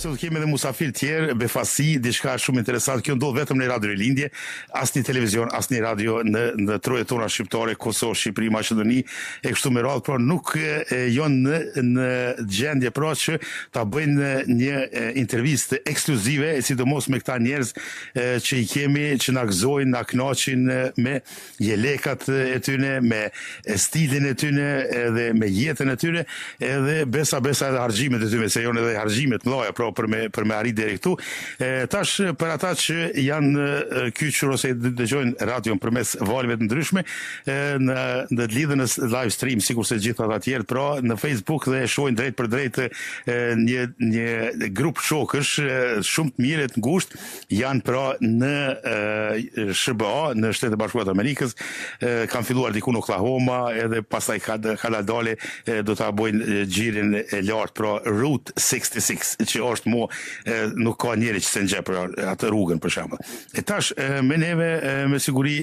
se do kemi edhe musafir tjerë, befasi, diçka shumë interesante. Kjo ndodh vetëm në Radio Lindje, asnjë televizion, asnjë radio në trojet tona shqiptare, Kosovë, Shqipëri, Maqedoni, e kështu me radhë, por nuk janë në gjendje pra që ta bëjnë një intervistë ekskluzive, sidomos me këta njerëz që i kemi, që na gëzojnë, na kënaqin me jelekat e tyre, me stilin e tyre, edhe me jetën e tyre, edhe besa edhe harxhimet e tyre, se janë edhe harxhimet mëdha pra për me arrit deri këtu. Tash për ata që janë kyçur ose dëgjojnë radion përmes valëve të ndryshme, në lidhën në live stream, sikur se gjithë ata tjerë, pra në Facebook dhe shohin drejt për drejt një grup shokësh shumë të mirë të ngushtë, janë pra në SBA, në Shtetet Bashkuara të Amerikës, kanë filluar diku në Oklahoma, edhe pastaj ka dale do ta bojnë xhirin e lartë, pra Route 66, që është nuk ka njeri që se në gjepër atë rrugën për shembull. E tash me neve me siguri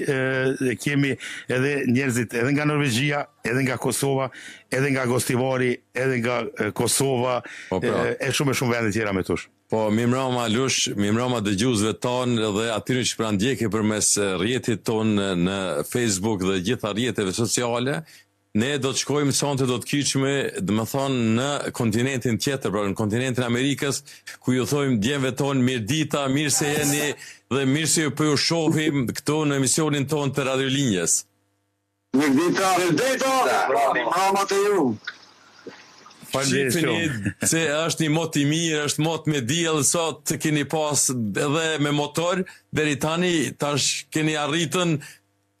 kemi edhe njerëzit edhe nga Norvegjia, edhe nga Kosova, edhe nga Gostivari, edhe nga Kosova, e shumë vende tjera me tush. Po, mimrama Lush, mimrama dëgjuesve tonë dhe atyre që pranë ndjeki përmes rrjetit tonë në Facebook dhe gjitha rrjeteve sociale. Ne do të shkojmë sonte, do të kyçme, domethënë në kontinentin tjetër, pra në kontinentin Amerikës, ku ju thojmë djemve tonë mirë dita, mirë se jeni dhe mirë se ju po ju shohim këtu në emisionin tonë të Radio Lindjes. Mirë dita, mama të ju. Shifini se është një mot i mirë, është mot me diell, sot keni pas edhe me motor, deri tani tash keni arritën.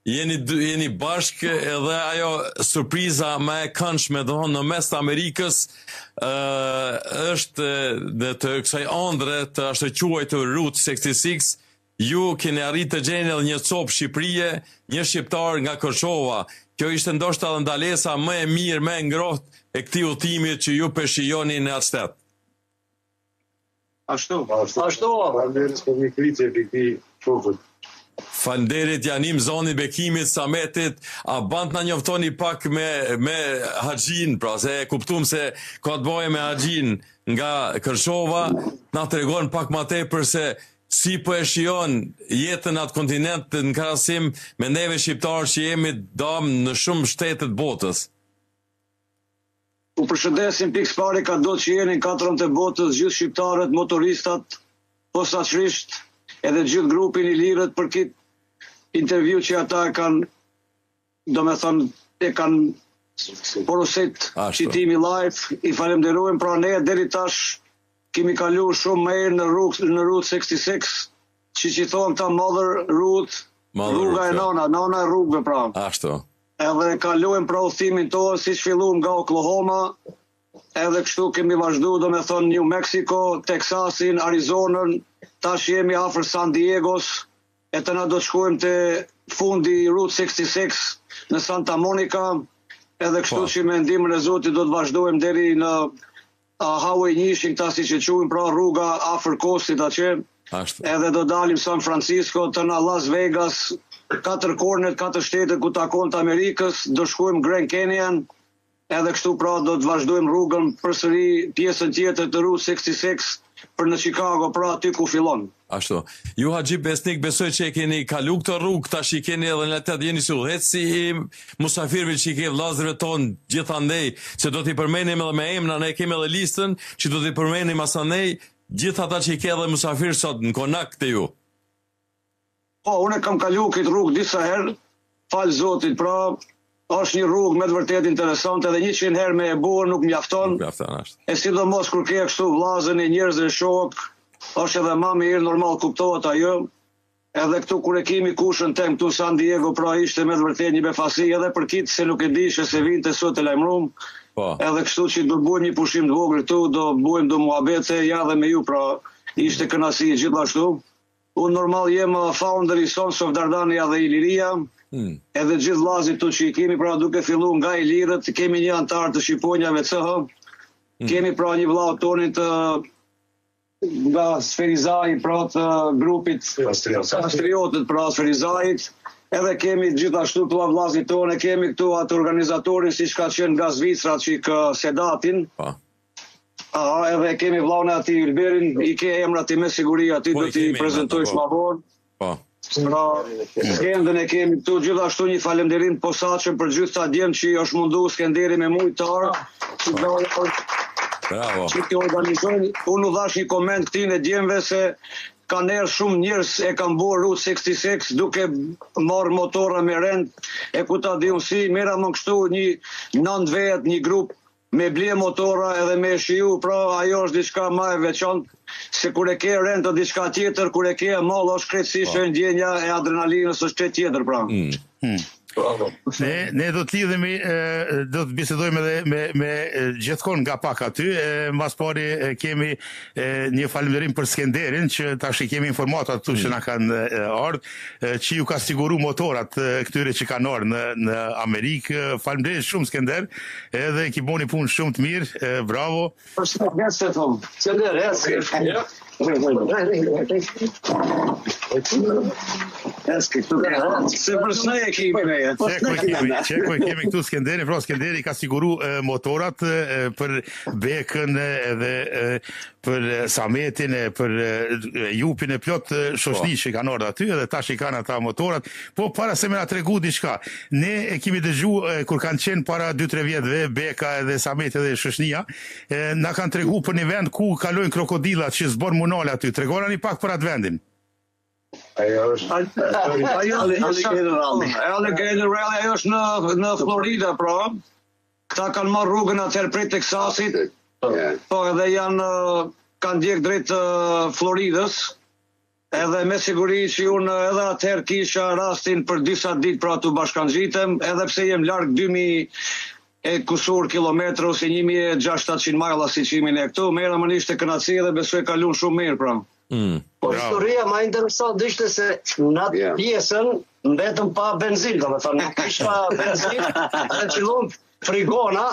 Jeni bashkë edhe ajo surpriza më e këndshme në mes të Amerikës është dhe të kësaj ëndre të ashtu quajtur Route 66, ju keni arritë të gjeni edhe një copë Shqipërie, një shqiptar nga Kosova. Kjo ishte ndoshta edhe ndalesa më e mirë, më e ngrohtë e këtij udhimi që ju shijoni në atë shtet. Ashtu. Faleminderit për mikritë e këtij shokut. Falënderit Janim Zoni Bekimit, Sametit, a band na njoftoni pak me Haxhin, pra se e kuptum se ka të bëjë me Haxhin nga Kërshova, na tregon pak më tepër se si po e shijon jetën atë kontinent në krahasim me neve shqiptarë që jemi dam në shumë shtete të botës. U përshëndesim pikë pari ka do që jeni në katërën të botës, gjithë shqiptarët, motoristat, posaçërisht edhe gjithë grupin i lirët për këtë intervju që ata kanë, domethënë e kanë porosit qitimi live, i falenderojmë, pra ne deri tash kemi kalu shumë më herë në Route 66, që thonë ta Mother Route, rruga e nona e rrugëve pra. Ashtu. Edhe kalujem pra udhimin tonë, si që filluam nga Oklahoma, edhe kështu kemi vazhdu, domethënë New Mexico, Texasin, Arizonën, tash jemi afër San Diegos, e të na do të shkojmë të fundi Route 66 në Santa Monica, edhe kështu që me ndihmën e Zotit do të vazhdojmë deri në Highway 1, këta si që quajmë pra rruga afër Kostit atje, edhe do dalim San Francisco, të na Las Vegas, 4 kornet, 4 shtete ku takon të Amerikës, do shkojmë Grand Canyon, edhe kështu pra do të vazhdojmë rrugën përsëri pjesën tjetër të Route 66 për në Chicago, pra aty ku fillon. Ashtu. Ju Haxhi Besnik, besoj që e keni kalu këtë rrugë, tash i keni edhe në të jeni si udhëheci i musafirëve që i ke vllazërve tonë gjithandej, se do t'i përmenim edhe me emra, ne kemi edhe listën që do t'i përmenim asandej gjithë ata që i ke edhe musafirë sot në konak të ju. Po, unë kam kalu këtë rrugë disa herë, falë Zotit, pra është një rrugë me të vërtet interesante edhe 100 herë me e burë nuk mjafton. E sidomos kur ke kështu vllazën e njerëzve shok, është edhe më mirë, normal kuptohet ajo. Edhe këtu kur e kemi kushën tem këtu San Diego, pra ishte me të vërtet një befasi edhe për kitë se nuk e dishe se vinte sot e lajmërum. Edhe kështu që do bëjmë një pushim të vogël këtu, do bëjmë do muhabete ja dhe me ju, pra ishte kënaqësi gjithashtu. Unë normal jem founder i Sons of Dardania dhe Iliria. Edhe gjithë vllazit tu që i kemi, pra duke filluar nga Ilirët, kemi një antar të Shqiponjave CH, kemi pra një vllau tonin nga Sferizaj, pra të grupit Patriotët, pra Sferizajit, edhe kemi gjithashtu të vllazit tonë, kemi këtu atë organizatorin si që ka qenë nga Zvicra që Sedatin, Edhe kemi vllaun e ati Ylberin, i ke emrat i me siguri, ati do t'i prezentojsh ma vonë. Po. Pra, Skendën e kemi këtu, gjithashtu një falemderim posaçëm për gjithë ta djemë që është mundu Skenderi me mujtarë. Bravo. Që t'i organizojnë, unë u dhash një koment këtij e djemve se kanë erë shumë njerëz e kanë bërë Route 66 duke marrë motora me rend, e ku ta di unë si, mera më kështu një 9 vet, një grup me blie motora edhe me shiju, pra ajo është diçka më e veçantë, se kur e ke rend të diçka tjetër, kur e ke mall është krejtësisht ndjenja e adrenalinës është çet tjetër pra. Ne do të lidhemi, do të bisedojmë edhe me gjithkohon nga pak aty. Mbas pari kemi një falënderim për Skenderin, që tash i kemi informata këtu që na kanë ardhur, që ju ka siguru motorat këtyre që kanë ardhur në Amerikë. Faleminderit shumë Skender, edhe ki bëni punë shumë të mirë. Bravo. Qeko kemi këtu Skenderin, pra Skenderi ka siguru motorat për Bekën edhe për Sametin, për Jupin e plot shoshni që kanë ardhur aty, edhe tash i kanë ata motorat. Po para se me na tregu diçka, ne e kemi dëgju kur kanë qenë para 2-3 vjetëve Beka edhe Sameti edhe shoshnia, na kanë tregu për një vend ku kalojnë krokodillat që zbon munale aty. Tregona një pak për atë vendin. Alligator Rally ajo është në Florida, pra. Këta kanë marrë rrugën atëherë prej Teksasit, po edhe kanë ndjek drejt Floridës, edhe me siguri që unë edhe atëherë kisha rastin për disa ditë pra të bashkangjitem, edhe pse jem larg 2000 e kusur kilometrë ose 1600 majla si qimin e këtu, mera më ishte kënaqësi dhe besoj kalun shumë mirë pra. Po historia ma interesant ishte se në atë pjesën mbetëm pa benzinë, do me thënë, nuk ishte benzinë, dhe qëllon frigona,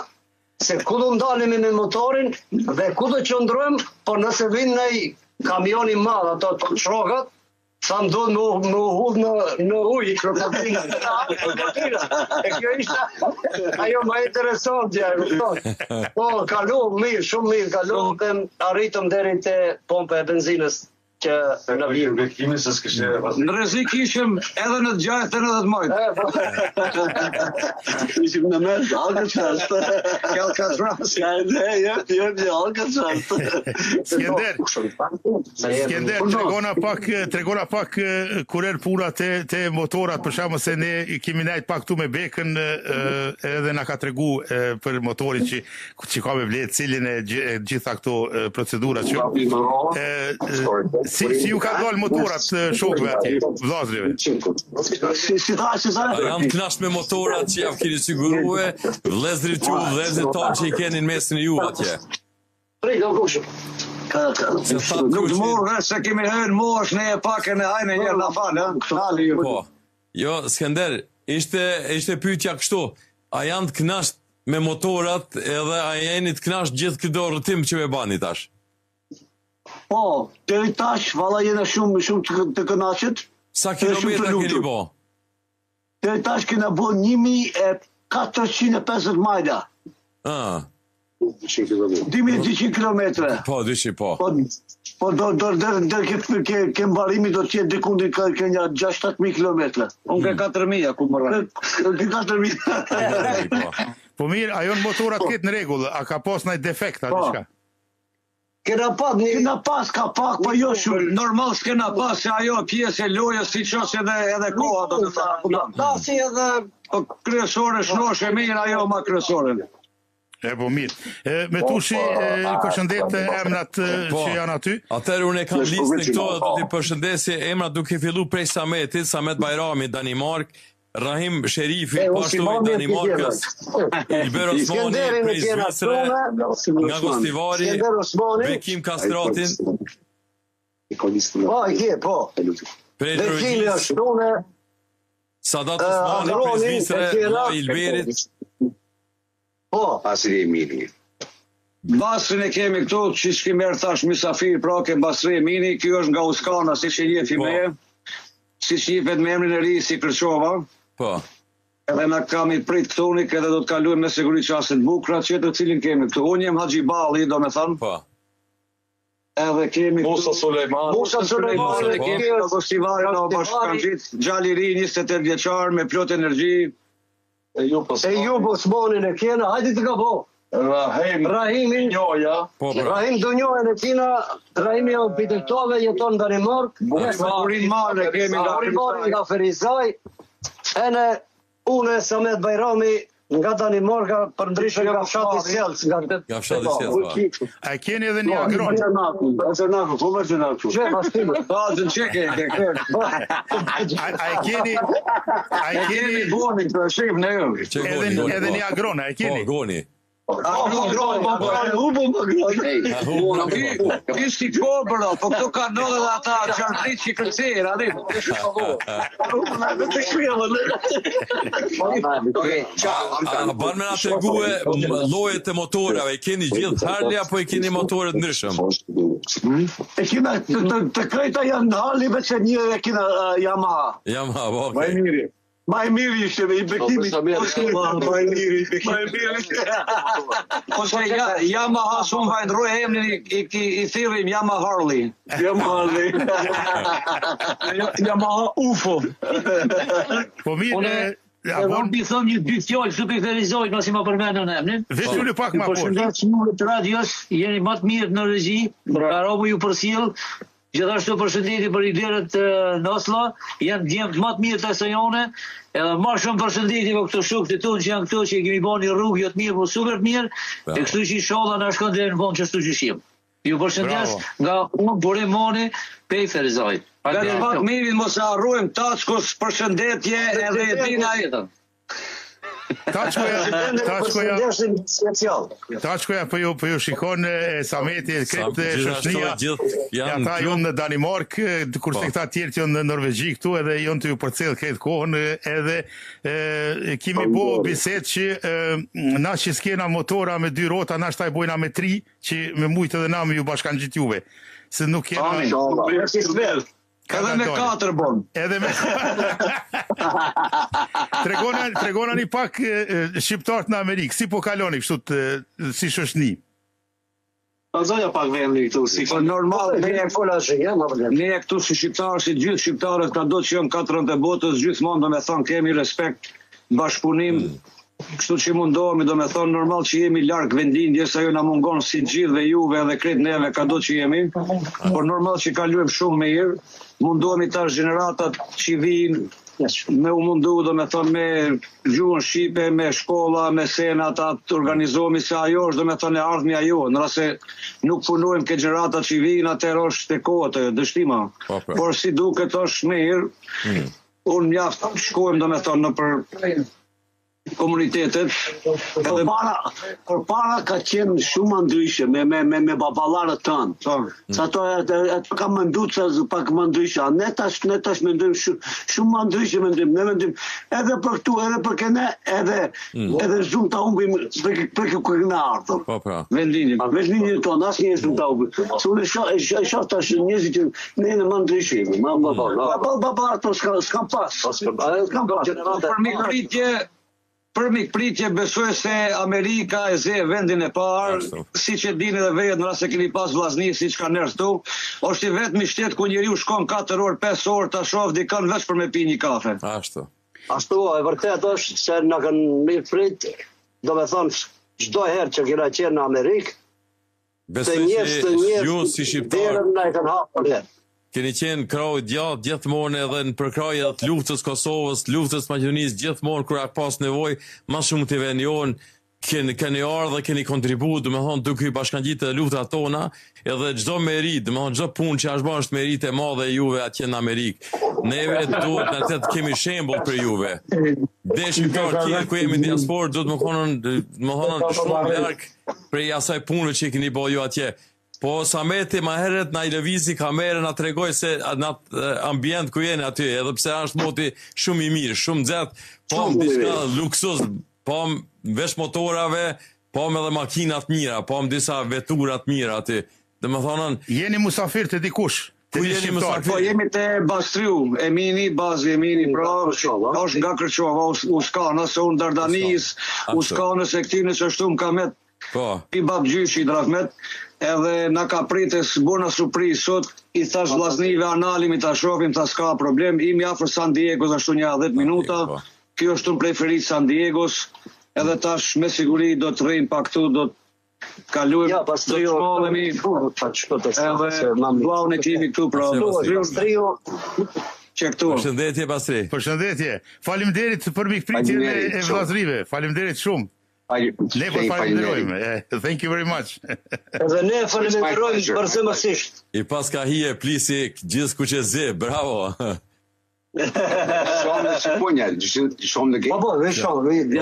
se ku do ndalemi me motorin dhe ku do qëndrojmë, por nëse vinë në kamioni madh, ato të shrokat, tham do në hudhë në ujë, krokodila. E kjo ishte ajo ma interesantja, po kalu mirë, shumë mirë kalu, dhe arritëm deri te pompa e benzinës që në vijë. Në rrezik ishim edhe në të gjajtë edhe të majtë. Ishim në mes, Alcatraz. Skender, tregona pak kur erë puna te motorat, për shkakun se ne kemi nejt pak tu me Bekën, edhe na ka tregu për motorin që ka me vlet, cilin e gjitha këto procedura që si ju ka dalë motorat shokëve atje, vllazërive? Jam knasht me motorat që javë keni sigurue, vëllezërit ju, vëllezërit tonë që i keni në mesin e ju atje. Nuk të morë, se kemi hënë mosh në e pak e në hajnë e njerë në falë, Po, jo, Skender, ishte pyetja kështu, a janë të knasht me motorat edhe a jeni të knasht gjithë këto rëtim që me bani tash? Po, deri tash, valla jena shumë të kënaqet. Sa kilometra keni bo? Deri tash kena bo 1450 majla. 2200 kilometre. Po, 200 po. Po, deri ke mbarimi do t'jetë dikundi ka një 6-7.000 kilometre. Unë ke 4.000, ku më rrë. Ke 4.000. Po mirë, ajo në motorat ketë në regullë, a ka pas nëjë defekta, diçka? Kena pas, ka pak, po jo shumë. Normal s'kena pas, se ajo pjesë e lojës, si qësë edhe koha, do të thënë. Dasi edhe kryesore, shnoshe mirë, ajo ma kryesore. Po mirë. Me tushi, përshëndet emrat që janë aty. Atëherë unë e kam listën këto, do t'i përshëndesje emrat duke fillu prej Sametit, Samet Bajrami, Danimark, Rahim Sherifi, pashtu i Danimarkës, Ilber Osmani, prej Zvicre, nga Gostivari, Bekim Kastratin, prej Gjërgjis, Sadat Osmani, prej Zvicre, nga Ilberit. Po, Basri Emini. Basrin e kemi këtu, që shkim erë thash misafir, pra ke Basri Emini, kjo është nga Uskana, si që njefi me, si që njefet me emrin e ri si Kërqova. Po. Edhe na kam i prit këtu unik edhe do të kalujem me siguri çastet bukura që të cilin kemi këtu. Unë jem Haxhi Balli, domethënë. Po. Edhe kemi Musa Sulejmani, kemi Festivalin e Bashkanxhit, Gjali i ri 28 vjeçar me plot energji. E ju Osmanin e kena, hajde të gabo. Rahimin Po, po. Rahim Dunjohen e kina, Rahimi o Pitektove, jeton në Danimark. Burin Mare kemi nga Ferizaj. Ene une Samet Bajrami nga Danimarka për ndryshme nga fshati Sjellës. Nga fshati Sjellës. A keni edhe një agron? Baxhernaku, po Baxhernaku. Që bastime. Bazën çeke. A keni Bonin të shif ne. edhe një agron, a keni? Po, goni. Ishti kobra, po këtu ka ndodhe dhe ata qartrit që kërcera, di. Ban me na tregue llojet e motorave, keni gjithë Harley apo i keni motore të ndryshëm? E kina të krejta janë Harley veç e një e kina Yamaha. Yamaha, okay. Ma e miri ishte me i bekimi. Ma e miri. Ose Yamaha shumë vajndroj emnin i thirrim Yamaha Harley. Yamaha UFO. Po mirë, Unë bi thëm një dy fjallë që për Ferizojt, masi ma përmendën emnin. veç unë pak ma poshtë. Përshëndet që mundë të radios, jeni më të mirë në regji, Arabu ju përsil, gjithashtu përshëndetje për i derët në Oslo, janë djemë më të mirë të sejone, edhe ma shumë përshëndetje për këto shukë të tunë që janë këto që i kemi bo një rrugë jo të mirë, po super të mirë, e kështu që i sholla në shkon dhe në vonë që shtu që shimë. Ju përshëndes nga unë Burim Moni, pej Ferizojt. Dhe pak mirin mos e harrojmë Taçkos përshëndetje edhe e dina jetën. Taçkoja po ju shikon Sameti, kretë shoqëria. Ata jonë në Danimark, kurse këta tjerë që janë në Norvegji këtu edhe jonë të ju përcjell kretë kohën edhe kemi bo bisedë që na që s'kena motora me 2 rrota, na shtaj bojna me 3 që me mujtë edhe na me ju bashkanxhit juve. Se nuk kena Edhe me 4 bon. Edhe me Tregona një pak shqiptarët në Amerikë, si po kaloni kështu si shoshni? Zoja pak vendi këtu, si normal, ne këtu si shqiptarë, si gjithë shqiptarët ka do që janë 4 e botës, gjithmonë do me thonë kemi respekt, bashkëpunim, kështu që mundohemi, do me thonë normal që jemi larg vendindjes, ajo na mungon si gjithë dhe juve edhe krejt neve ka do që jemi, por normal që kalujem shumë me mirë, mundohemi tash gjeneratat që vinë, me u mundu, do me thonë me gjuhën shqipe, me shkolla, me senat, atë organizohemi se ajo është, do me thonë e ardhmja jo, nëse nuk punojmë ke gjeneratat që vinë, atër është të kohët, dështima. Por si duket është mirë, unë mjaft shkojmë, do me thonë në për komunitetet. Por para ka qenë shumë ndryshe me baballarët tanë. Sa ato ka mendu që pak më ndryshe. Ne tash mendojmë shumë më ndryshe mendojmë. Ne mendojmë edhe për këtu, edhe për kene, edhe shumë ta humbim për këna ardhur. Vendinin tonë, asë një shumë ta humbim. Se unë e shoh tash njerëzit që ne jemi më ndryshe. Baballarët s'kan pas. Për mikpritje besoj se Amerika e ze vendin e parë, si që dini dhe vejet në rrasë e keni pas vllazni, si që ka nërës tu, është i vetëmi shtet ku njeriu shkon 4 orë, 5 orë të shoh dikën veç për me pi një kafe. Ashtu, e vërtet është se në kanë mirë prit, do me thonë, çdo herë që kena qenë në Amerikë, besoj që ju si shqiptarë derën na e kanë hapur herë. Keni qenë krau gjatë gjithmonë edhe në përkrahje të luftës Kosovës, luftës Maqedonisë, gjithmonë kur ka pas nevojë, më shumë të vjen jon, keni ardhur dhe keni kontribuar, domethënë duke i bashkangjitur luftat tona, edhe çdo merit, domethënë çdo punë që është bërë është merit e madhe e juve atje në Amerikë. Neve duhet na të kemi shembull për juve. Dhe shqiptarë ku jemi në diasporë duhet më thonë shumë larg prej asaj punëve që keni bërë ju atje. Po Sameti ma heret na i lëvizi kamerën na tregoj se në ambient ku jeni aty, edhe pse është moti shumë i mirë, shumë nxehtë, po diçka luksus, po veç motorave, po edhe makinat mira, po disa vetura të mira aty. Domethënë jeni musafir të dikush. Ku jeni më saktë? Po jemi te Bastriu, Emini, bazi Emini, pra, është nga Kërçova, Uskanës, unë Dardanis, Uskanës e këtinës është më kamet, i babgjyshi i Drahmet, edhe na ka prites bona surprizë sot, i thash vllaznive analim, i ta shohim, ta s'ka problem, imi afër San Diegos ashtu një 10 minuta, kjo është unë preferit San Diegos, edhe tash me siguri do të rrim pak këtu, do të kalujem, ja, pas trio, edhe vllaun e kemi këtu, pra, trio, që këtu. Përshëndetje, Pastri. Përshëndetje. Faleminderit për mikpritjen e vllazërive. Faleminderit shumë. Ne po falenderojmë. Thank you very much. Edhe ne falenderojmë përzemërsisht. I pas ka hije plisi gjithë kuqezi. Bravo. Shohim në Shqiponja, shohim në game. Po, shohim,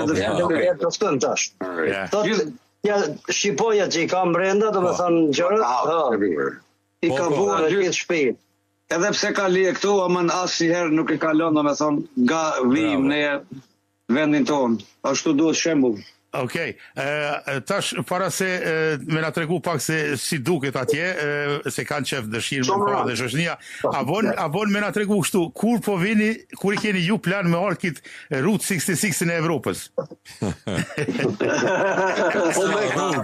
të stën tash. Ja, Shqiponja që i kam brenda, do me thënë gjërët, i ka buar në gjithë shpejt. Edhe pse ka lije këtu, amën asnjëherë nuk i kalon, do me thonë, nga vijim në vendin tonë. Ashtu duhet shembull. Okej, tash para se me na tregu pak se si duket atje, se kanë qef dëshirë me kohë dhe shoqënia, avon me na tregu kështu, kur po vini, kur i keni ju plan me arkit Route 66 në Evropës?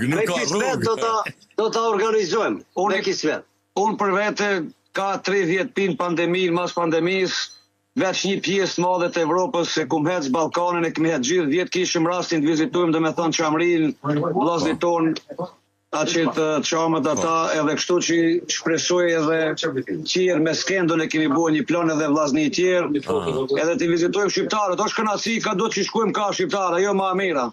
Me kismet do ta organizojmë, me kismet. Unë për vete ka 30 pin pandemin, mas pandemis, veç një pjesë madhe të Evropës, se kum hec Ballkanin, e kemi hec gjithë, 10 kishim rastin të vizitujmë, dhe me thonë Qamrin, vllaznit tonë, aqit qamët ata, edhe kështu që shpresoj edhe qirë me Skendon e kemi bua një plan edhe vllazni tjerë, edhe të vizitojmë shqiptarët, është kënaqësi, ka do që shkojmë ka shqiptarë, ajo ma mira.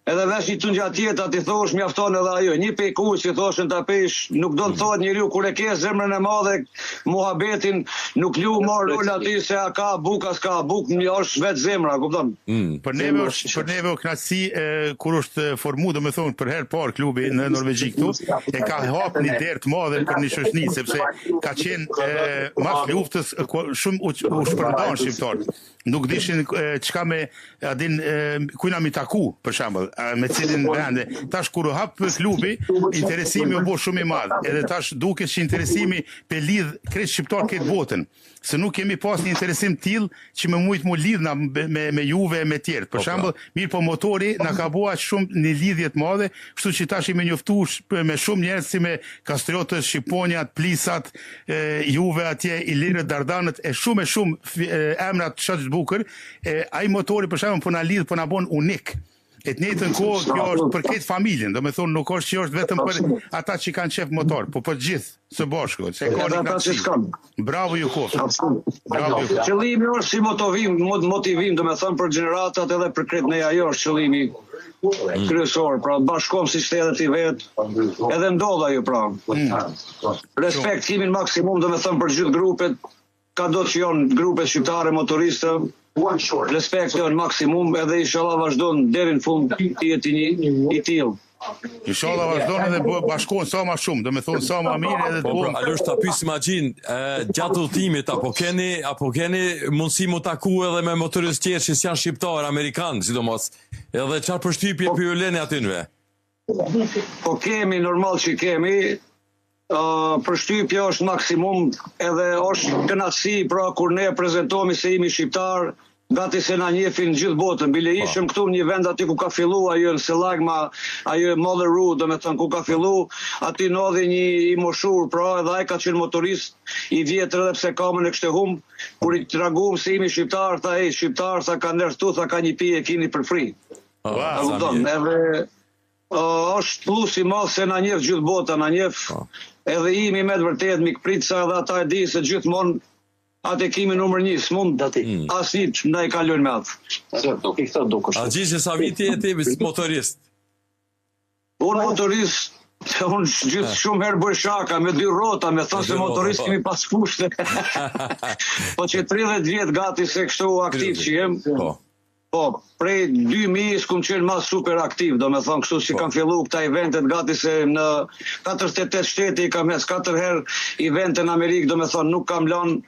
Edhe veç një të ngjat tjetër, ti thosh mjafton edhe ajo, një pejkuj që thoshën ta pesh, nuk do të thotë njeriu kur e ke zemrën e madhe, muhabetin, nuk lu marr rol aty se a ka buk, as ka buk, është vetë zemra, kupton? Për neve o kënaqësi kur është formu, do me thonë për herë parë klubi në Norvegji këtu, e ka hap një derë të madhe për një shoqëni, sepse ka qenë mas luftës shumë u shpërndan shqiptarët. Nuk dishin çka me adin kujna mi taku, për shembull, me cilin vende. Tash kur u hap klubi, interesimi u bë shumë i madh. Edhe tash duket që interesimi pe lidh krejt shqiptar këtë botën. Se nuk kemi pas një interesim tillë që më mujt mu lidhna me Juve e me tjerë. Për shembull, mirë po motori na ka bua shumë një lidhje të madhe, kështu që tash i me njoftuar me shumë njerëz si me Kastriotët, Shqiponjat, Plisat, Juve atje, Ilirët, Dardanët, e shumë emrat shumë të bukur. Ai motori për shembull po na lidh, po na bën unik. E të njëjtën kohë kjo është për këtë familjen, do me thonë nuk është që është vetëm për ata që kanë qef motor, po për gjithë së bashku, se ka një knaqësi. Bravo ju kohë. Qëllimi është si motivim, do me thonë për gjeneratat edhe për kretë neja jo është qëllimi kryesor, pra bashkom si shtetet i vetë, edhe ndodha ju pra. Respekt kimin maksimum, do me thonë për gjithë grupet, ka do që janë grupet shqiptare, motoristë, respekt janë maksimum, edhe inshallah vazhdon deri në fund jetin i tillë. Inshallah vazhdon edhe bashkohen sa më shumë, do me thonë sa më mirë edhe të bom. Alosh ta pyes imagjin, gjatë udhëtimit apo keni mundësi mu taku edhe me motoristë tjerë që janë shqiptar, amerikanë, sidomos. Edhe çfarë përshtypje ju lëni atyve? Po kemi, normal që kemi, përshtypja është maksimum, edhe është kënaqësi, pra kur ne prezantohemi se jemi shqiptar, gati se na njefin gjithë botën. Bile ishim këtu në një vend aty ku ka fillu ajo në Selagma, ajo Mother Road, do me thënë ku ka fillu, aty ndodhi një i moshur, pra edhe ai ka qenë motorist i vjetër edhe pse kamën e kishte humb, kur i tregum se jemi shqiptar, tha ai shqiptar, sa ka ndërtu, tha ka një pije keni për fri. Edhe është plus i madh se na njeh gjithë bota, na njeh edhe imi me të vërtet mikpritsa edhe ata e di se gjithmonë atë kemi numër 1, s'mund asnjë ndaj kalojnë me atë. A gjithë sa viti e ti motorist? Unë motorist, unë gjithë shumë herë bëj shaka me 2 rrota, me thonë se motorist kemi pas fushte. Po që 30 vjet gati se kështu aktiv që jem. Po, prej 2000 s'kum qenë mas super aktiv, do me thonë kështu që kam fillu këta eventet gati se në 48 shtete i kam hes 4 herë evente në Amerikë, do me thonë nuk kam lanë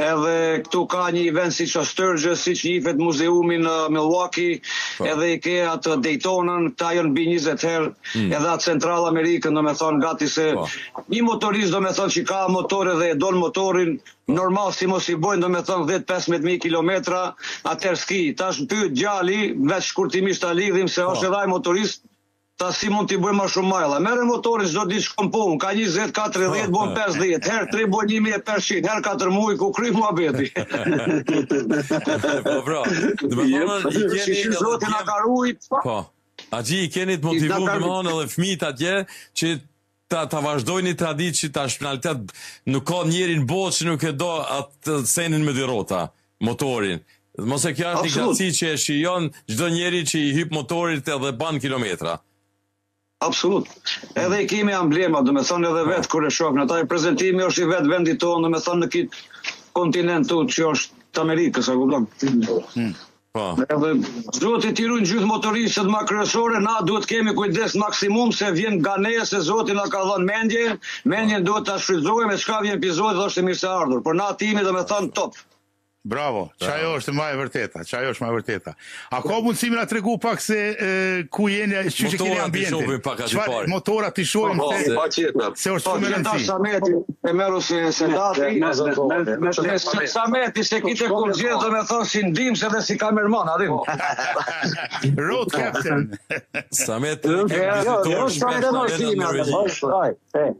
edhe këtu ka një event si që Sturgis, si që njifet muzeumi në Milwaukee, edhe i ke atë Daytonën, këta jënë bi 20 herë, edhe atë Central Amerikën, do me thonë gati se një motorist, do me thonë që ka motore dhe e donë motorin, normal si mos i bojnë, do me thonë 10-15.000 kilometra, atër ski, tash pyet gjali, veç shkurtimisht ta lidhim se është edhe ai motorist, ta si mund t'i bëjmë ma shumë majla. Mere motorin çdo ditë shkon punë, ka 20, 40, bon 50, herë 3 bon 1500, herë 4 muaj ku kry muhabeti. Po bra, Si Zoti na ka ruajt. Po. Axhi i keni të motivuar domethënë edhe fëmijët atje që ta vazhdojnë një traditë që tash në realitet nuk ka njeri në botë që nuk e do atë senin me dy rrota, motorin. Mos e kjo është një knatësi që e shijon çdo njeri që i hyp motorit edhe ban kilometra. Absolut. Edhe i kemi amblema, do me thonë edhe vetë kur e shoh, në taj prezentimi është i vetë vendi tonë, do me thonë në kitë kontinentu që është të Amerikës, a kupton? Edhe Zoti t'i ruajë gjithë motoristët ma kryesore, na duhet kemi kujdes maksimum se vjen nga ne se Zoti na ka dhënë mendjen duhet ta shfrytëzojmë e çka vjen epizodi është mirë se ardhur. Por na timi do me thonë top. Bravo, qajo është më e vërteta, A ka mundësi na tregu pak se ku jeni, çu keni ambientin? Çfarë motora ti shohim se është shumë e rëndësishme. Sameti e merru se dati. Sameti se kite kur gjithë do me thonë si ndim se dhe si kamerman, adim. Road captain. Samet.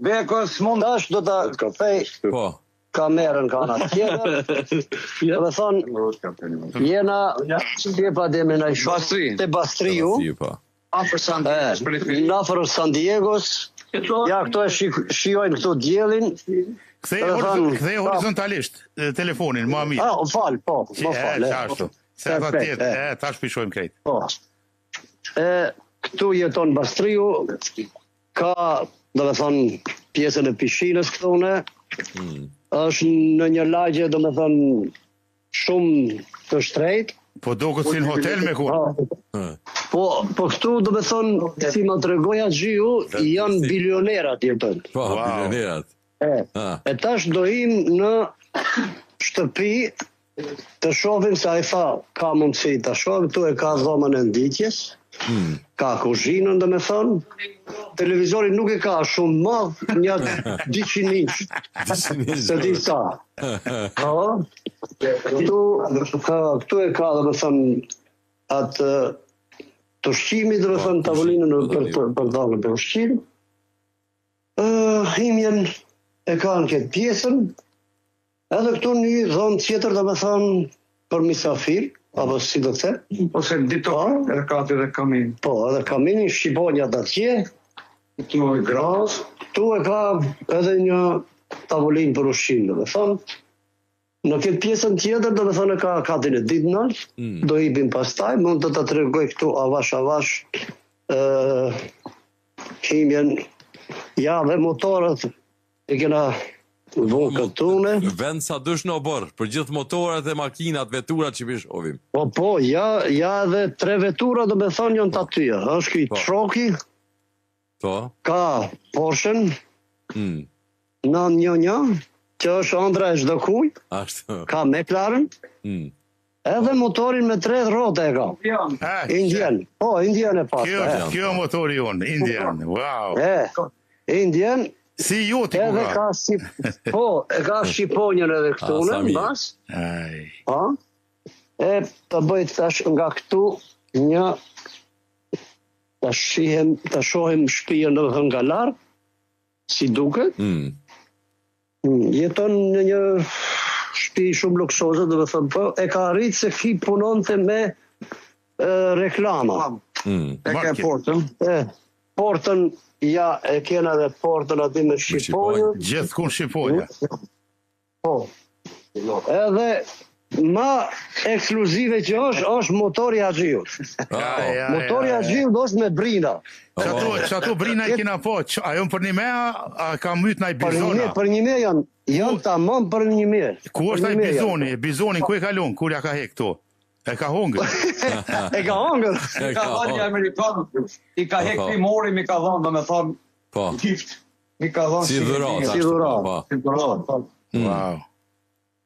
Bekos mund dash do ta kthej. Po. Kamerën ka në tjetër, dhe thonë, jena tjepa dhe me në shumë të Bastriu, në afër San Diegos, ja këto e shijojnë këto djelin. Kthej horizontalisht telefonin, mua mirë. Falë, po, më falë. Se ata tjetë, tash pishojmë krejt. Këtu jeton Bastriu, ka, dhe thonë, pjesën e pishinës këtone, është në një lagje, do me thënë, shumë të shtrejt. Po do këtë si në hotel me kur? Po këtu, do me thënë, si më të regoja Gjiu, janë bilionerat jetën. Po, bilionerat. E tash dojim në shtëpi të shohim se a i tha, ka mundësi të shohim, tu e ka dhomën e nditjes, ka kuzhinën, do me thënë, televizori nuk e ka shumë madh, një 200 inch. Se di sa. Këtu e ka, do me thënë, atë të ushqimi, do me thënë, tavolinën për dalë për ushqim. Himjen e ka në këtë pjesën, edhe këtu një dhonë tjetër, do me thënë, për misafir, apo si do të the? Ose dito, edhe ka aty dhe kamin. Po, edhe kaminin, shqiponja të atje, tu e gras, tu e ka edhe një tavolinë për ushqim, do me thonë. Në këtë pjesën tjetër, do me thonë, ka katin e ditë nëllë, do hipim pastaj, mund të të tregoj këtu avash, himjen, ja dhe motorët, e kena vonë këtune. Vend sa dush në obor, për gjithë motorat e makinat, veturat që pishovim. Po, ja dhe 3 vetura, do me thonë, janë të atyja. Është këj troki, ka Porsche-n, në një, që është Andra e Zhdokuj, ka McLaren, edhe motorin me 3 rrote e ka. Indian. Po, Indian e pasë. Kjo motori jonë, Indian, wow. Indian. Si ju t'i ku ka? Po, e ka shqiponjën edhe këtune, në bas. E të bëjt tash nga këtu një, të shohim shpijen dhe nga larë, si duket. Jeton në një shpi shumë luksoze, dhe thëmë, po, e ka rritë se ki punonte me reklama. E ke portën? Portën, ja, e kena dhe portën ati me shqiponjë. Gjithë kun shqiponjë. Po. Edhe ma ekskluzive që është motori Axhiu. Motori Axhiu është me brina. Që ato brina i kina po, a jonë për një me, a ka mytë na i bizona? Për një me janë tamam për një me. Ku është a i bizoni? Bizoni, ku e kalon? Kur ja ka hek to? E ka hongër. E ka hongër. I ka dhënë një Amerikanë, i ka hek primori, mi ka dhënë, do me thonë, gift. Mi ka dhënë si dhurat. Wow.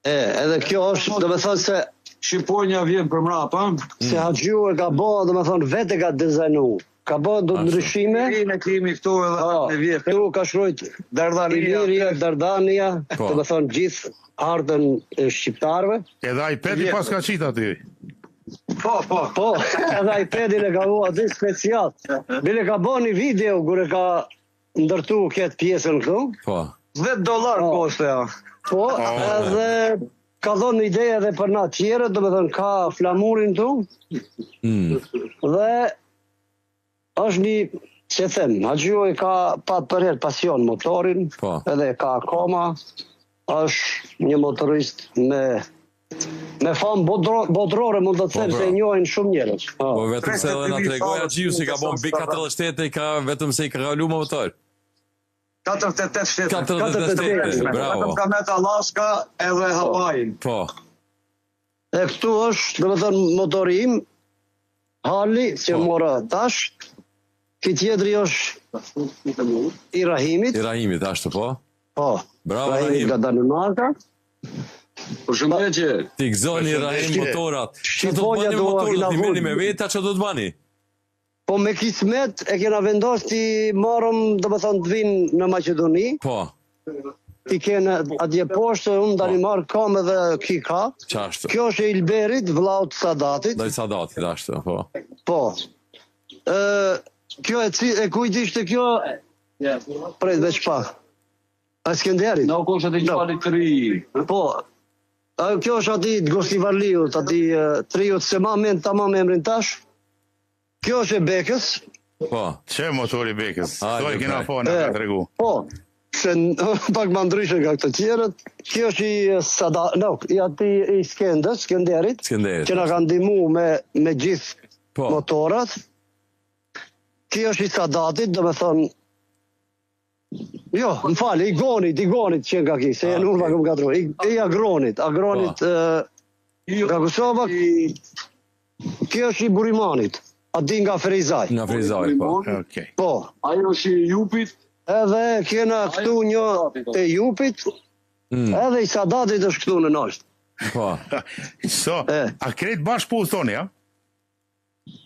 Edhe kjo është, do me thonë se Shqiponja vjen për mrapa. se Haxhiu e ka bërë, do me thonë vetë ka dizajnu. Ka bërë do ndryshime. Ne kemi këtu edhe në vjet. Këtu ka shkrujt Iliria, Dardania, do me thonë gjithë ardhen shqiptarëve. Edhe iPad-i pas ka qita aty. Po, edhe iPad-in e ka bërë aty special. Bile ka bërë një video kur e ka ndërtu këtë pjesën këtu. Po. $10 koste ja. Po, edhe ka dhënë një ide edhe për na tjerë, do me thënë ka flamurin tu, dhe është një, që them, Haxhiu ka pa përherë pasion motorin, edhe ka akoma, është një motorist me famë botërore, mund të them se e njohin shumë njerëz. Po vetëm se edhe na tregoi Haxhiu se ka bën Big 47 ka vetëm se i ka kalu motor. 48 shtete. 48, bravo. Vetëm ka met Alaska edhe Hawaii. Po. E këtu është, do me thënë, motori im, Hali, që mora tash, këtë tjetëri është i Rahimit. I Rahimit, ashtu po? Po. Bravo, Rahim nga Danimarka. Ti gëzoni Rahim motorat. Që do të bëni motorat, ti meni me veta, që do të bëni? Po me kismet e kena vendos ti marëm, do me thonë, të vinë në Maqedoni. Po. Ti kena atje poshtë, unë Danimark kam edhe Kika. Qashtu. Kjo është e Ilberit, vllaut Sadatit. Dhe Sadatit, ashtu, po. Po. Kjo e kujt ishte kjo? Prej veç pak. A Skenderit? Në kushtë të gjali të ri. Po. Kjo është ati të Gostivaliut, ati triut, se ma men të ma me emrin tash. Kjo është e Bekës. Po. Që motori Bekës? To e kena po në ka të regu. Po. Se pak më ndryshe nga këtë tjerët. Kjo është i ati i Skenderit. Që na kanë ndihmu me gjithë motorat. Kjo është i Sadatit, do me thonë, jo, më falë, i Gonit që nga ki, se e nuk më ka tru, i Agronit nga Kosova, kjo është i Burimanit, ati nga Ferizaj. Nga Ferizaj, po. Po. Ajo është i Jupit. Edhe kena këtu një të Jupit, edhe i Sadatit është këtu në nështë. Po. So, a krejt bashkë po u thoni, ja?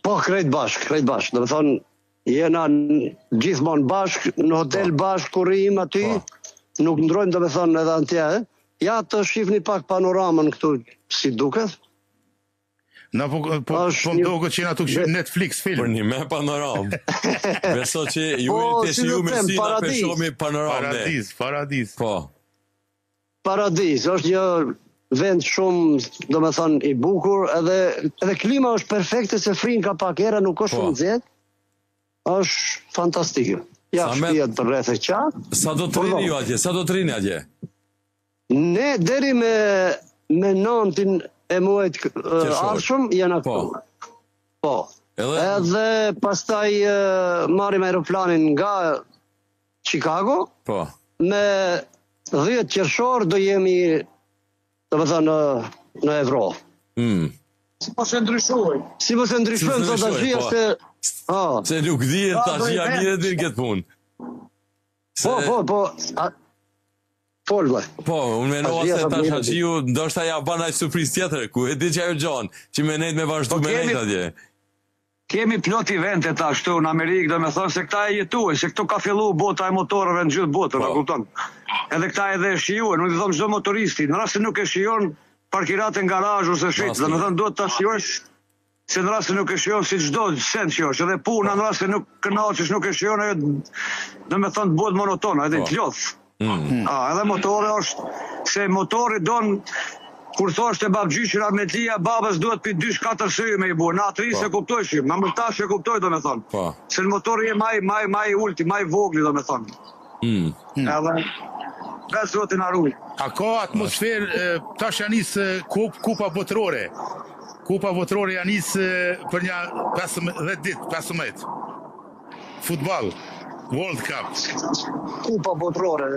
Po, krejt bashkë, do me thonë, jena gjithmonë bashkë, në hotel bashkë, kur im aty, nuk ndrojmë do me thonë edhe antje, ja të shifni pak panoramën këtu, si duket. Na po mdogo që jena tu këshu Netflix film. Për një me panoramë. Beso që ju e të që ju me si na peshomi panoramë. Paradis. Po. Paradis, është një vend shumë, do me thonë, i bukur, edhe klima është perfekte, se frin ka pak era, nuk është shumë nxehtë. është fantastikë. Ja, shpijat për rreth e qatë. Sa do të rini ju atje? Sa do të rini atje? Ne deri me nëntin e muajt arshëm jena këtu. Po. Edhe pastaj marim aeroplanin nga Chicago. Po. Me 10 qershor do jemi, do të thënë, në Evropë. Si po se ndryshojnë? Si po se ndryshojnë, sot ashia se... Se nuk dhije të ashia mire dhe në këtë punë. Po, folë. Po, unë menova se ta shaqiu, ndoshta ja ban aj surpriz tjetër, ku e di që ajo Gjon, që me nejt me vazhdu me nejt atje. Kemi plot evente ta shtu në Amerikë, do me thonë se këta e jetuaj, se këtu ka fillu bota e motorëve në gjithë botën, a kupton? Edhe këta edhe e shijuan, nuk i thonë çdo motoristi, në rast se nuk e shijon parkirat e garazh ose shit, do me thonë duhet ta shijosh, se në rast se nuk e shijon si çdo send që është, edhe puna në rast se nuk kënaqesh, nuk e shijon, do me thonë bëhet monotone, edhe të lodh. Edhe motori është, se motori don, kur thoshte babgjyqin Armetlia, babës duhet për 2-4 sy me i bu, në atëri se kuptoj shumë, në mërtash e kuptoj, do me thonë. Se në motori e maj ulti, maj vogli, do me thonë. Edhe, besë zotin arruj. A ka atmosferë, tash janë nisë kupa botërore. Kupa botërore janë nisë për një 10 ditë, 15. Futbol. World Cup. Kupa botërore.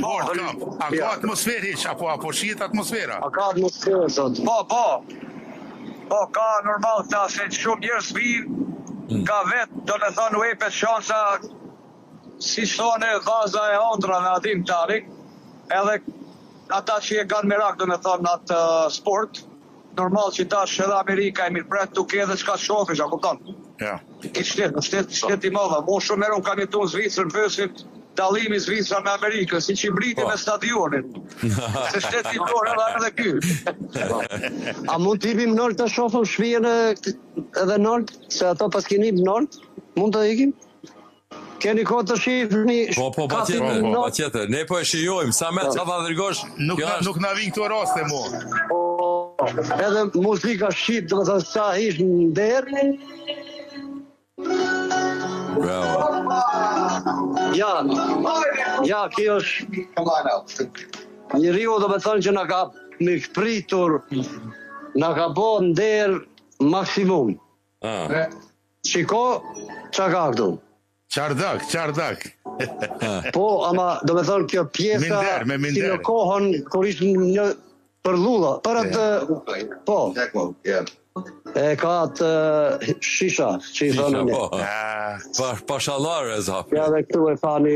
World Cup. A ka atmosferë hiç, apo shihet atmosfera? A ka atmosferë, sot? Po, ka normal ta se shumë njerëz vinë, ka vetë, do me thonë, u epet shansa, si thone, vaza e ondra në atim tarik, edhe ata që e kanë merak, do me thonë, atë sport, normal që tash edhe Amerika e mirëpret tuk edhe çka shofish, a kupton? Ja. Shtet i madh, mo shumë herë kam jetuar në Zvicër, bësit dallimi Zvicra me Amerikën, si që briti me stadionin. Se shteti i dorë edhe ky. A mund të ipim nërë të shofëm shpijen edhe nërë, se ato pas keni nërë, mund të ikim? Keni kohë të shifni... Po, patjetër, ne po e shijojmë, sa me sa ta dërgosh... Nuk na vin këto raste, mo. Edhe muzika shqip, do të thënë sa ish në derë. Bravo. Ja, kjo është... Njeriu do me thënë që na ka me shpritur, na ka bo në derë maksimum. Shiko, qa ka këtu? Qardak. Po, ama do me thënë kjo pjesa si në kohën kur ishtë një për lulla, për atë, po, e ka atë shisha, që i thënë një. Pashallar e zapi. Ja dhe këtu e ka një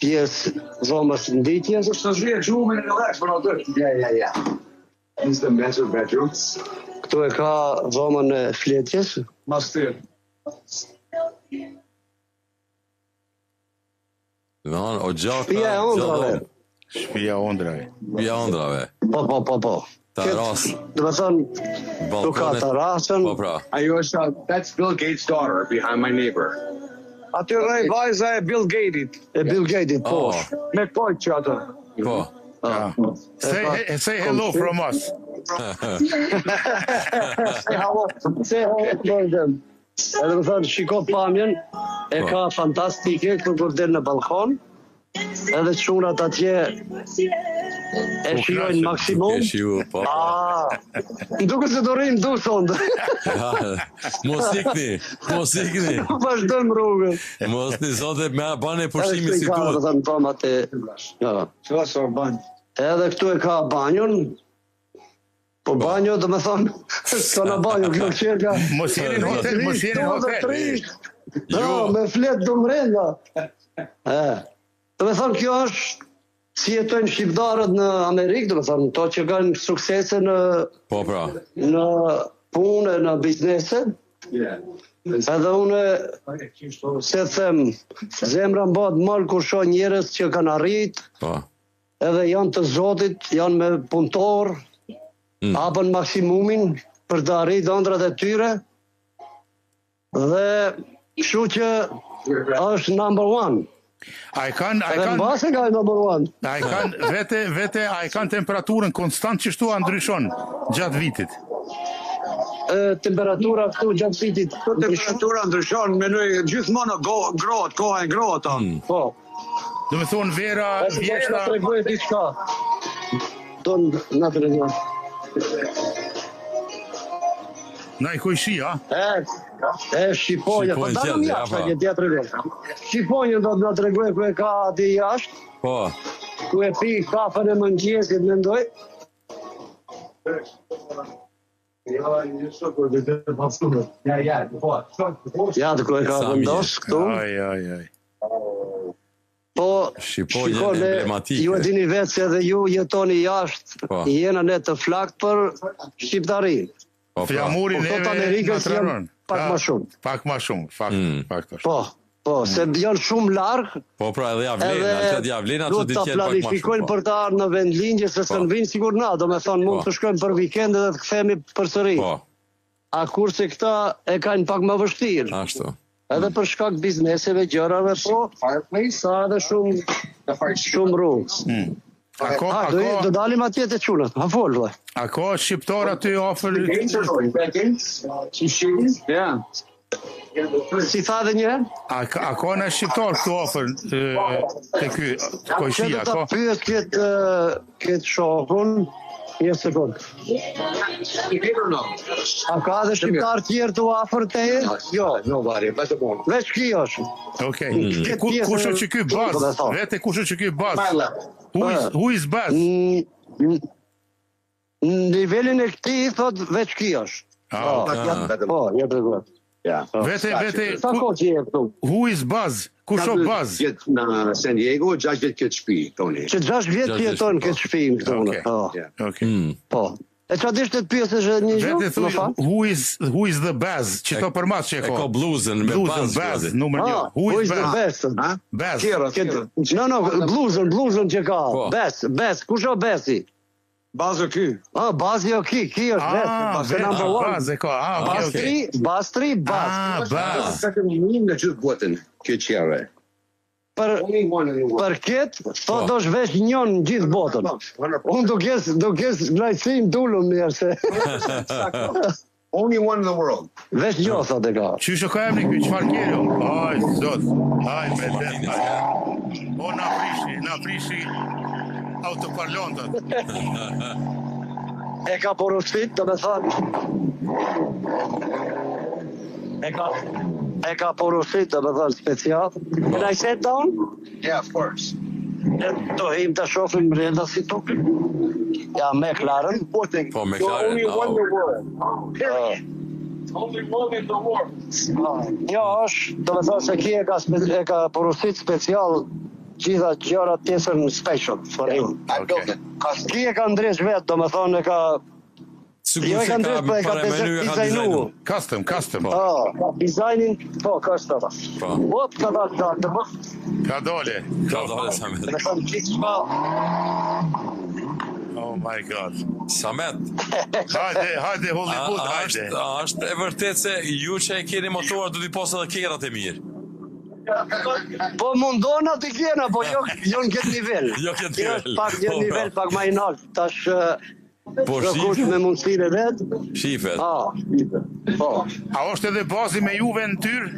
pjesë zomës nditjes. Është të zhvije gjumin e relax, për në tërë. Ja. Is the master bedrooms? Këtu e ka zomën e fletjes. Mastir. O gjaka... Shpia e ondrave. Shpia ondrave. Po. Ta ras. Do me thënë, tu ka të rasën. Po pra. That's Bill Gates' daughter behind my neighbor. Aty rrej vajza e Bill Gate'it. Po. Me pojtë që atë. Po. Say hello from us. Say hello from them. Edhe më thënë, shiko pamjen, e ka fantastike, kur del në balkon, edhe çunat atje e shijojnë maksimum. Duket se do rrim du sonde. Mos ikni. Vazhdojmë rrugën. Mos ni zote me bane pushimi si tu. Edhe thënë pamat e... Edhe këtu e ka banjon. Po banjo, do me thonë, s'ka në banjo, kjo qerka... Mos jeni në hotel. Me fletë do mrenda. Do me thonë, kjo është si jetojnë shqiptarët në Amerikë, do me thonë, to që kanë suksese në punë, në biznese. Edhe une, se them, zemra mbad malë kur shoh njerëz që kanë arrit, edhe janë të Zotit, janë me punëtor, apën maksimumin për të arrit ëndrat e tyre, dhe kështu që është number one. A e kanë base ka number one. A e kanë vete a e kanë temperaturën konstant që shtu a ndryshon gjatë vitit? Temperatura këtu gjatë vitit. Temperatura ndryshon, menoj gjithmonë grohet, koha e grohet. Po. Do me thonë vera vjeshta. Na tregoj diçka. Na tregoj. Na i kojshi, a? Shqiponja, po dalëm jashtë, që t'ja tregoj. Shqiponja do t'na tregoj ku e ka ati jashtë, ku e pi kafën e mëngjesit, mendoj. Ja, të ku e ka vendos, këtu. Po, shikone, ju e dini vetë se edhe ju jetoni jashtë, jena ne të flakt për shqiptarin. Flamurin e Amerikës janë pak ma shumë. Po, se janë shumë largë. Po, pra edhe javlina që të planifikojnë për të arë në vendlindje, se së në vinë sigur na, do me thonë mund të shkojnë për vikend dhe të këthemi për sëri. A kurse këta e kanë pak më vështirë. Ashtu. Edhe për shkak bizneseve, gjërave, sa edhe shumë rrugë. Do dalim atje të qunat, a folë, dhe. A ka shqiptar aty ofër? Si tha dhe një? A ka në shqiptar këtu ofër të ky, kojshia? Këtë të pyet këtë shohun, një sekund. A ka dhe shqiptar tjerë të afër të e? Jo, veç ki është. Okej, kusho që ky bazë, vete kusho që ky bazë. Who is Baz? Nivelin e këti, thot, veç ki është. Po, jetë dhe gëtë. Yeah. Vete, Sa kohë që je këtu? who is Buzz? Kush o Buzz? Jet në San Diego, 6 vjet këtë shtëpi, Toni. Që 6 vjet që jeton këtë shtëpi këtu. Okay. Po. Okay. Po. E çfarë ishte të pyesësh një gjë? Vete thuj, who is the Buzz? Që to përmas që E ka bluzën me Buzz, numër 1. Who is the best? Buzz. No, bluzën që ka. Best. Kush o Besi? Bazë ky. Bazi o ki është Best. Buzz e ka. Okay. Bastri. Buzz. Ka të minim në gjithë botën, kjo qere. Për këtë, po do shvesh njën në gjithë botën. Unë do kes lajtësim dullum njerë se... Only one in the world. Vesh njën, thot e ka. Qyshe ka emni këj, qëfar kjero? Aj, zot. Aj, me det. O, na frishi autoparlontat. E ka porosit, do me thënë. E ka porosit, do me thënë, special. Can I sit down? Yeah, of course. Do him të shofim brenda si tukën. Ja, me klarën. Po, me klarën. Only one in the world. Jo, është, do me thënë se ki e ka porosit special gjitha gjërat tjesër në special. Ki e ka ndresh vetë, do me thënë e ka... Sigur se ka paremenu e ka dizajnu. Custom. Dizajnin, custom. Ot, ka dalë. Ka dole. Samet. Me thënë gjithë shpa. Oh my God. Samet. Hajde, Hollywood, hajde. Është e vërtet se ju që e keni motorë du t'i posë edhe kerat e mirë. Po mundona t'i kena, po jo në këtë nivel. Jo këtë nivel. Pak një nivel, pak ma i nalë. Tash... Po shifet me mundësire vetë. Shifet. Po. A është edhe bazi me Juve në tyrë?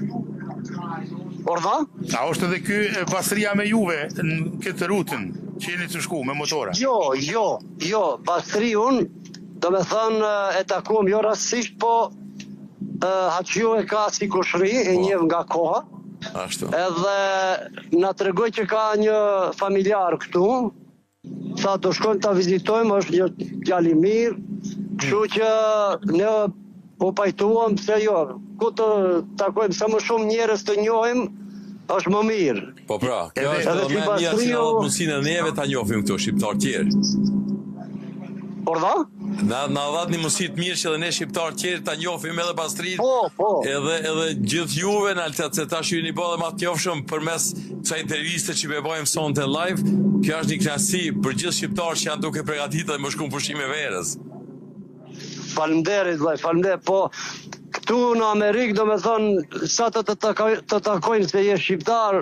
Orda? A është edhe ky pastria me Juve në këtë rutën që jeni të shku me motora? Jo. Pastri unë, do me thënë e takuam jo rastisht, po Haqju e ka si kushri, e njëv nga koha. Ashtu. Edhe na tregoj që ka një familjar këtu, sa të shkojmë të vizitojmë, është një djali mirë, kështu që ne po pajtuam se jo, ku të takojmë sa më shumë njerëz të njohim, është më mirë. Po pra, kjo është edhe me mirë që në datë mundësinë e neve ta njohim këto shqiptar tjerë. Orda? Na dhatë një mundësi të mirë që edhe ne shqiptar tjerë ta njohim edhe pastrit. Po. Edhe gjithë juve në altat se tash ju një bë dhe ma të njohshëm përmes kësaj interviste që me bëjmë sonte live. Kjo është një kënaqësi për gjithë shqiptarë që janë duke përgatitur dhe më shkuën pushime verës. Faleminderit, po këtu në Amerikë do me thonë sa të takojnë se je shqiptar,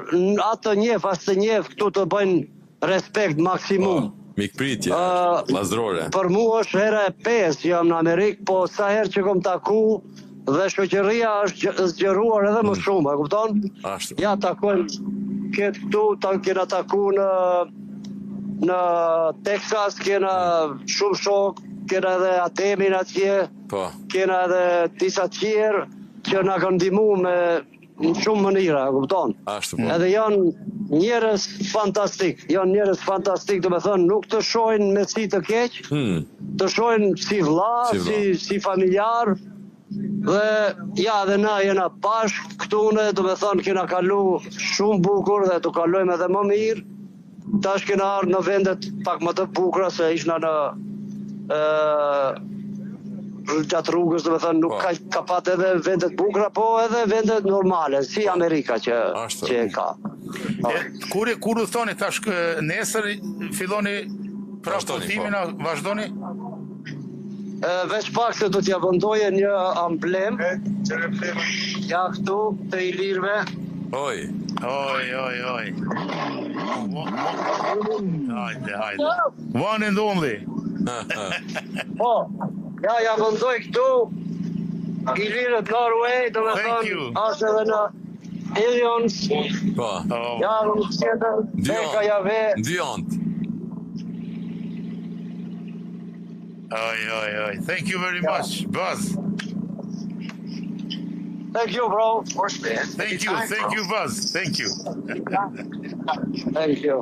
atë njef, as të njef, këtu të bëjnë respekt maksimum. Mikpritje, vllazërore. Për mua është hera e 5 jam në Amerikë, po sa herë që kom taku dhe shoqëria është zgjeruar edhe më shumë, e kupton? Ashtu. Ja takojnë këtu, kena taku në Texas, kena shumë shok, kena edhe Atemin atje, kena edhe disa tjerë që na kanë ndihmu me në shumë mënyra, kupton? Ashtu. Edhe janë njerëz fantastik, do me thënë, nuk të shojnë me si të keq, të shojnë si vlla, si familjar, dhe na jena bashkë këtu ne, do me thënë, kena kalu shumë bukur dhe të kalojmë edhe më mirë, tash kena ardhur në vendet pak më të bukura se ishna në gjatë rrugës, do me thënë, nuk ka pat edhe vendet bukura, po edhe vendet normale, si Amerika që e ka. Kur u thoni tash nesër filloni pra sportimin, vazhdoni? Veç pak se do t'ja vendoje një amblem, ja këtu të Ilirëve. Oj. Hajde. One and only. Po, ja vendoj këtu, Ilirët Norway, do me thonë, asë edhe në Aliens. Po. Ja, në tjetër, Beka Jave. Dyont. Oj. Thank you very much, Buzz. Thank you, bro. Thank you, Buzz. Thank you. Thank you.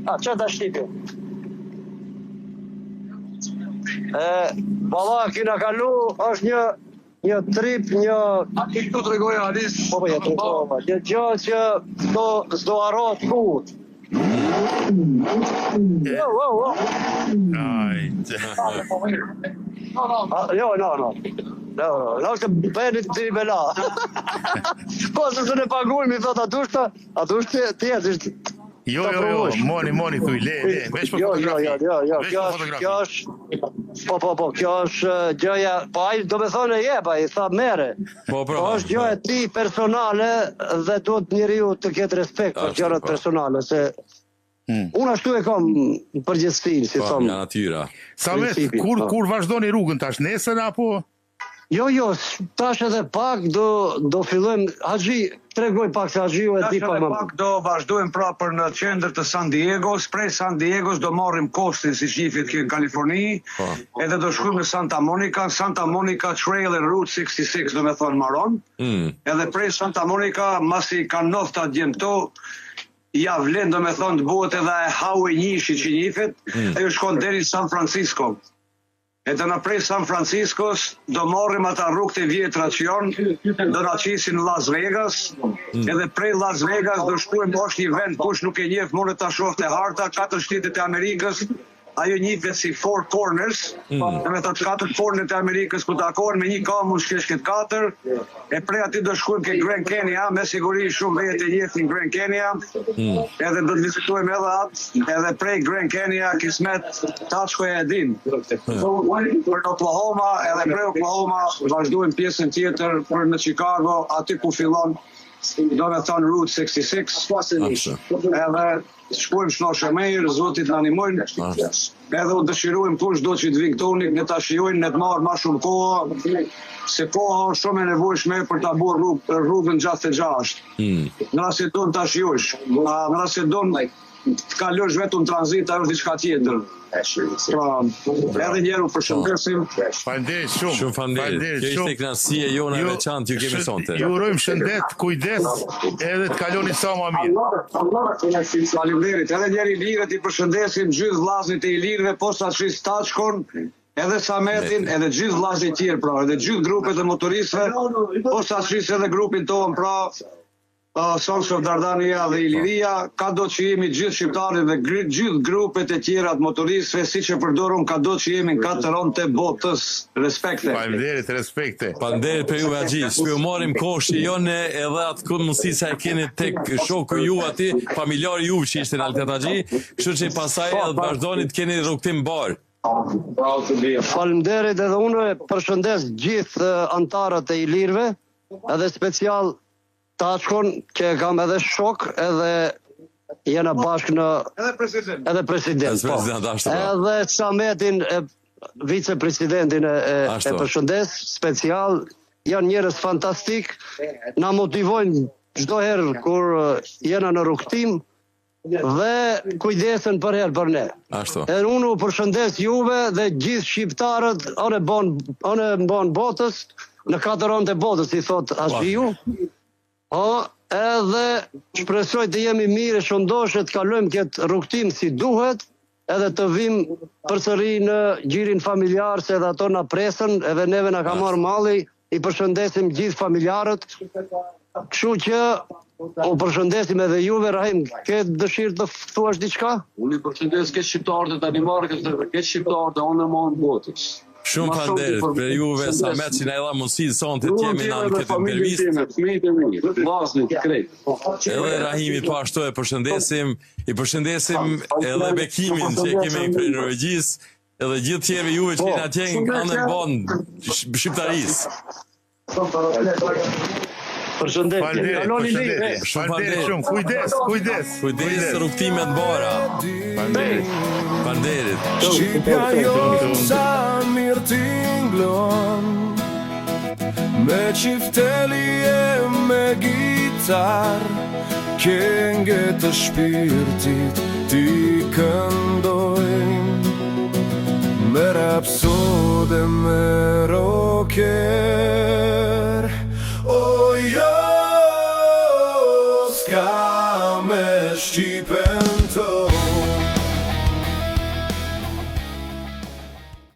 Që të shtipi? Balla, kina kalu, është një një trip, një... A ti këtu të regoja, Alis? Po, ja të regova. Një gjë që s'do harrohet kurrë. Jo. No, se bëni të i bela. Po, se ne paguajmë, i thot, a dushte tjetë. Jo, moni, thuj, le, veç për fotografi. Kjo është, po, kjo është gjëja, po ai do me thonë jep, ai tha mere. Po është gjëja e ti personale dhe duhet njeriu të ketë respekt për gjërat personale, se unë ashtu e kam përgjithësinë, si thonë. Ja natyra. Samet, kur vazhdoni rrugën tash, nesër apo? Jo, tash edhe pak do fillojmë, Haxhi, tregoj pak se Haxhiu e di pa më. Pak do vazhdojmë prapër në qendër të San Diegos, prej San Diegos do marrim kostin si shifit këtu në Kaliforni, edhe do shkojmë në Santa Monica Trail and Route 66, do me thonë maron, edhe prej Santa Monica, masi kanë nofta djemto, ja vlen do me thonë të bëhet edhe e hau e njishi që njifet, e ju shkon deri San Francisco. Edhe në prej San Franciscos do marrim ata rrugët e vjetra që janë, do na qisin në Las Vegas, edhe prej Las Vegas do shkojmë është një vend, kush nuk e njeh, mund ta shohte harta, 4 shtetet e Amerikës, ajo njihet si Four Corners, do me thotë 4 corneret e Amerikës ku takohen me një kamull shkeshket 4, e prej aty do shkojmë ke Grand Canyon, me siguri shumë vetë e njehin Grand Canyon, edhe do të vizitojmë edhe atë, edhe prej Grand Canyon kismet ta shkoja e din. Për Oklahoma, edhe prej Oklahoma vazhdojmë pjesën tjetër për në Chicago, aty ku fillon do me thonë Route 66, edhe shkojmë shnoshe mejrë, zotit në animojnë, edhe u dëshirujmë kush do që të viktonik, në ta shijojnë, në të marrë ma shumë koha, se koha është shumë e nevojshme për ta bërë rrugën gjatë e gjashtë. Në rrasë do në ta shijojsh, në rrasë do në të kallosh vetëm tranzit, ajo është diçka tjetër. Edhe njerë u përshëndesim. Faleminderit shumë. Shumë faleminderit. Kjo ishte kënaqësia jone e veçantë ju kemi sonte. Ju urojmë shëndet, kujdes, edhe të kaloni sa më mirë. Faleminderit. Edhe njerë Ilirët i përshëndesim gjithë vllazërit e Ilirëve, posa Shis Taçkon, edhe Sametin, edhe gjithë vllazërit tjerë, pra, edhe gjithë grupet e motoristëve, posa Shis edhe grupin tonë, pra, Sons of Dardania dhe Iliria, ka do që jemi gjithë shqiptarit dhe gjithë grupet e tjera të motoristëve, si që përdorum ka do që jemi në 4 ronë të botës. Respekte. Faleminderit, respekte. Faleminderit për ju Haxhi, s'ju marrim koshi jone edhe atë mundësi sa e keni tek shoku ju aty, familjari ju që ishte në Altet Haxhi, kështu që pasaj edhe vazhdoni të keni rrugtim bar. Faleminderit edhe unë përshëndes gjithë antarët e Ilirëve, edhe special Taçkon, që kam edhe shok, edhe jena bashkë në... Edhe president. Edhe Sametin, vicepresidentin e përshëndes, special, janë njerëz fantastik, na motivojnë çdo herë kur jena në rrugtim, dhe kujdesen për herë për ne. Edhe unë u përshëndes juve dhe gjithë shqiptarët, anë bon botës, në 4 ronë të botës, i thot Haxhiu. Edhe shpresoj të jemi mirë, shëndoshe të kalojmë këtë rrugtim si duhet, edhe të vim përsëri në gjirin familjar, se edhe ato na presën, edhe neve na ka marrë malli, i përshëndesim gjithë familjarët, kështu që u përshëndesim edhe juve, Rahim, ke dëshirë të thuash diçka? Unë i përshëndes këtë shqiptarët e Danimarkës, këtë shqiptarët e unë më në botës. Shumë faleminderit për juve, Samet, që na i dha mundësi sonte të jemi në këtë intervistë. Edhe Rahimit po ashtu e përshëndesim, i përshëndesim edhe Bekimin që kemi prej Norvegjisë, edhe gjithë tjerëve juve që keni atje në anën bon shqiptarisë. Faleminderit shumë, kujdes rrugtimet bara. Faleminderit. Shqipja jo sa mirë tinglon, me qifteli e me gitar, kenge të shpirtit ti këndojnë, me rapsode me rocker. O jo, s'ka me Shqipe